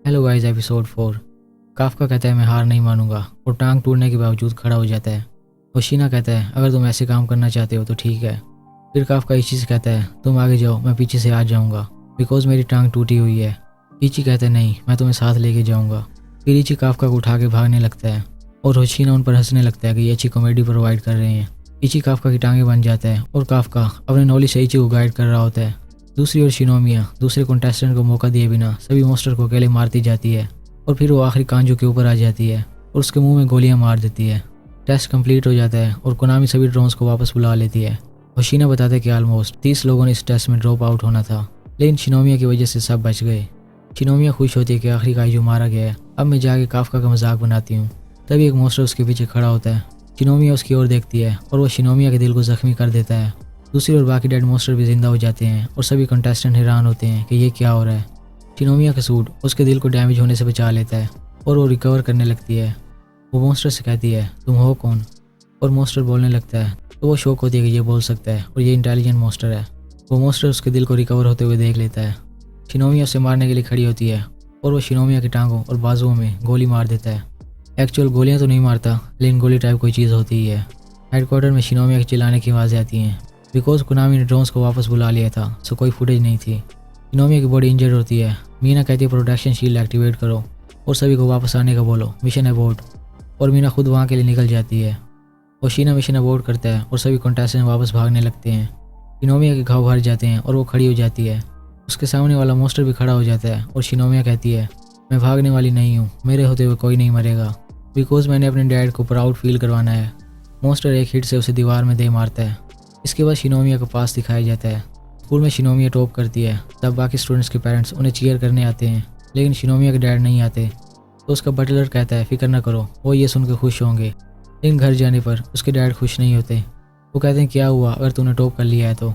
Hello guys, episode 4। Kafka कहता है मैं हार नहीं मानूंगा और टांग टूटने के बावजूद खड़ा हो जाता है। होशीना कहता है अगर तुम ऐसे काम करना चाहते हो तो ठीक है। फिर काफ्का इची से कहता है तुम आगे जाओ, मैं पीछे से आ जाऊंगा बिकॉज मेरी टांग टूटी हुई है। इची कहता है नहीं, मैं तुम्हें साथ लेके जाऊंगा। फिर इची काफ्का को उठा के भागने लगता है और होशीना उन पर हंसने लगता है कि ये अच्छी कॉमेडी प्रोवाइड कर रहे हैं। इची काफ्का की टांगें बन जाता है और काफ्का अपने नॉलेज से इची को गाइड कर रहा होता है। दूसरी ओर शिनोमिया दूसरे कंटेस्टेंट को मौका दिए बिना सभी मॉन्स्टर को अकेले मारती जाती है और फिर वो आखिरी कांजू के ऊपर आ जाती है और उसके मुंह में गोलियां मार देती है। टेस्ट कंप्लीट हो जाता है और कोनामी सभी ड्रोन्स को वापस बुला लेती है। होशीना बताता है कि ऑलमोस्ट 30 लोगों ने इस टेस्ट में ड्रॉप आउट होना था, लेकिन शिनोमिया की वजह से सब बच गए। शिनोमिया खुश होती है कि आखिरी कांजू मारा गया है, अब मैं जाके काफ्का का मजाक बनाती हूँ। तभी एक मॉन्स्टर उसके पीछे खड़ा होता है। शिनोमिया उसकी ओर देखती है और वो शिनोमिया के दिल को जख्मी कर देता है। दूसरी ओर बाकी डेड मॉन्स्टर भी जिंदा हो जाते हैं और सभी कंटेस्टेंट हैरान होते हैं कि ये क्या हो रहा है। शिनोमिया का सूट उसके दिल को डैमेज होने से बचा लेता है और वो रिकवर करने लगती है। वो मॉन्स्टर से कहती है तुम हो कौन, और मॉन्स्टर बोलने लगता है तो वो शौक होती है कि ये बोल सकता है और ये इंटेलिजेंट मॉन्स्टर है। वो मॉन्स्टर उसके दिल को रिकवर होते हुए देख लेता है। शिनोमिया उसे मारने के लिए खड़ी होती है और वो शिनोमिया की टांगों और बाजुओं में गोली मार देता है। एक्चुअल गोलियां तो नहीं मारता, लेकिन गोली टाइप कोई चीज़ होती ही है। हेडक्वार्टर में शिनोमिया के चिल्लाने की आवाज़ें आती हैं बिकॉज कोनामी ने ड्रोन्स को वापस बुला लिया था, सो कोई फुटेज नहीं थी। शिनोमिया की बॉडी इंजर्ड होती है। मीना कहती है प्रोटेक्शन शील्ड एक्टिवेट करो और सभी को वापस आने का बोलो, मिशन अबॉर्ट। और मीना खुद वहाँ के लिए निकल जाती है। होशीना मिशन अबॉर्ट करता है और सभी कंटेस्टेंट वापस भागने लगते हैं। शिनोमिया के घाव भर जाते हैं और वो खड़ी हो जाती है। उसके सामने वाला मॉन्स्टर भी खड़ा हो जाता है और शिनोमिया कहती है मैं भागने वाली नहीं हूँ, मेरे होते हुए कोई नहीं मरेगा बिकॉज मैंने अपने डैड को प्राउड फील करवाना है। मॉन्स्टर एक हिट से उसे दीवार में दे मारता है। इसके बाद शिनोमिया का पास दिखाया जाता है। स्कूल में शिनोमिया टॉप करती है, तब बाकी स्टूडेंट्स के पेरेंट्स उन्हें चीयर करने आते हैं, लेकिन शिनोमिया के डैड नहीं आते। तो उसका बटलर कहता है फिक्र न करो, वो ये सुनकर खुश होंगे। लेकिन घर जाने पर उसके डैड खुश नहीं होते। वो कहते हैं क्या हुआ अगर तूने टॉप कर लिया है तो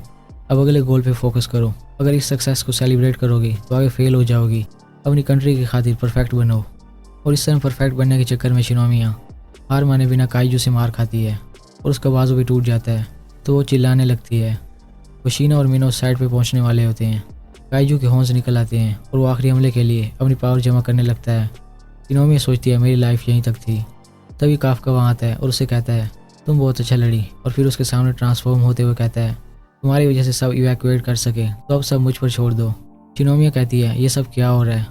अब अगले गोल पे फोकस करो। अगर इस सक्सेस को सेलिब्रेट करोगी तो आगे फेल हो जाओगी। अपनी कंट्री की खातिर परफेक्ट बनो। और इस तरह परफेक्ट बनने के चक्कर में शिनोमिया हार माने बिना काइजू से मार खाती है और उसका बाजू भी टूट जाता है। तो वो चिल्लाने लगती है। होशीना और मीना साइड पे पहुंचने वाले होते हैं। काइजू के हॉर्न्स निकल आते हैं और वो आखिरी हमले के लिए अपनी पावर जमा करने लगता है। शिनोमिया सोचती है मेरी लाइफ यहीं तक थी। तभी काफ्का वहाँ आता है और उसे कहता है तुम बहुत अच्छा लड़ी, और फिर उसके सामने ट्रांसफॉर्म होते हुए कहता है तुम्हारी वजह से सब इवैक्यूएट कर सके तो अब सब मुझ पर छोड़ दो। शिनोमिया कहती है ये सब क्या हो रहा है।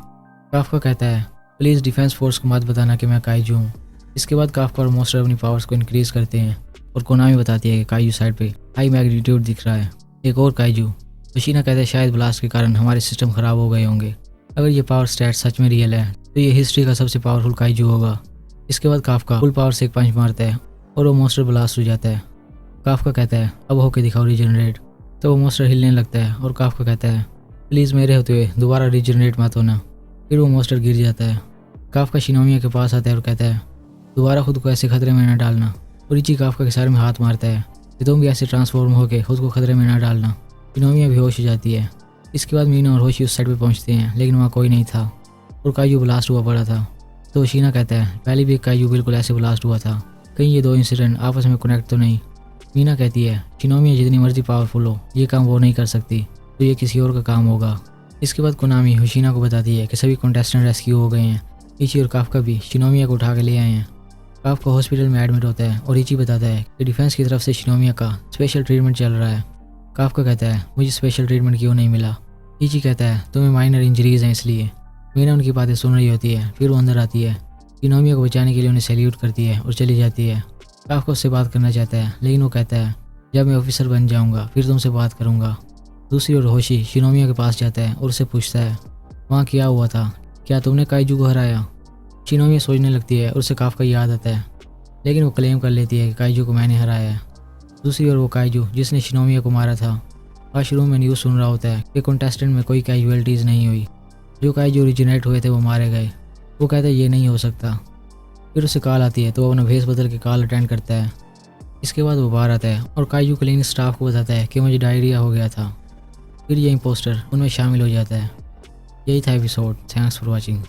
काफ्का कहता है प्लीज़ डिफेंस फोर्स को मत बताना कि मैं काइजू हूँ। इसके बाद काफ्का और मॉन्स्टर अपनी पावर्स को इंक्रीज करते हैं और कोनामी बताती है कि काइजू साइड पे हाई मैग्नीट्यूड दिख रहा है। एक और काइजू। होशीना कहता है शायद ब्लास्ट के कारण हमारे सिस्टम खराब हो गए होंगे। अगर ये पावर स्टैट सच में रियल है तो ये हिस्ट्री का सबसे पावरफुल काइजू होगा। इसके बाद काफ्का फुल पावर से एक पंच मारता है और वो मॉन्स्टर ब्लास्ट हो जाता है। काफ्का कहता है अब होके दिखाओ रीजनरेट। तो वो मॉन्स्टर हिलने लगता है और काफ्का कहता है प्लीज़ मेरे होते हुए दोबारा रीजनरेट मत होना। फिर वो मॉन्स्टर गिर जाता है। काफ्का शिनोमिया के पास आता है और कहता है दोबारा खुद को ऐसे खतरे में न डालना। और इची काफ्का के सर में हाथ मारता है कि तुम भी ऐसे ट्रांसफॉर्म होकर खुद को खतरे में न डालना। शिनोमिया बेहोश हो जाती है। इसके बाद मीना और होशी उस साइड पे पहुंचते हैं, लेकिन वहाँ कोई नहीं था और काइजू ब्लास्ट हुआ पड़ा था। तो होशीना कहता है पहले भी एक काइजू बिल्कुल ऐसे ब्लास्ट हुआ था, कहीं ये दो इंसिडेंट आपस में कनेक्ट तो नहीं। मीना कहती है शिनोमिया जितनी मर्जी पावरफुल हो ये काम वो नहीं कर सकती, तो ये किसी और का काम होगा। इसके बाद कोनामी होशीना को बताती है कि सभी कंटेस्टेंट रेस्क्यू हो गए हैं। इची और काफ्का भी शिनोमिया को उठा के ले आए हैं। काफ्का हॉस्पिटल में एडमिट होता है और इची बताता है कि डिफेंस की तरफ से शिनोमिया का स्पेशल ट्रीटमेंट चल रहा है। काफ्का कहता है मुझे स्पेशल ट्रीटमेंट क्यों नहीं मिला। इची कहता है तुम्हें माइनर इंजरीज हैं इसलिए। मीना उनकी बातें सुन रही होती है। फिर वो अंदर आती है, शिनोमिया को बचाने के लिए उन्हें सैल्यूट करती है और चली जाती है। काफ्का उससे बात करना चाहता है, लेकिन वो कहता है जब मैं ऑफिसर बन जाऊंगा फिर तुमसे बात करूंगा। दूसरी ओर होशी शिनोमिया के पास जाता है और उससे पूछता है वहाँ क्या हुआ था, क्या तुमने काइजू को हराया। शिनोमिया सोचने लगती है और उसे काफ्का याद आता है, लेकिन वो क्लेम कर लेती है कि काइजू को मैंने हराया है। दूसरी ओर वो काइजू जिसने शिनोमिया को मारा था वाशरूम में न्यूज़ सुन रहा होता है कि कंटेस्टेंट में कोई कैजुअलिटीज़ नहीं हुई। जो काइजू ओरिजिनेट हुए थे वो मारे गए। वो कहता है ये नहीं हो सकता। फिर उसे कॉल आती है तो वो अपना भेस बदल के कॉल अटेंड करता है। इसके बाद वो बाहर आता है और काइजू क्लिनिक स्टाफ को बताता है कि मुझे डायरिया हो गया था। फिर ये इम्पोस्टर उनमें शामिल हो जाता है। यही था एपिसोड। Thanks for watching.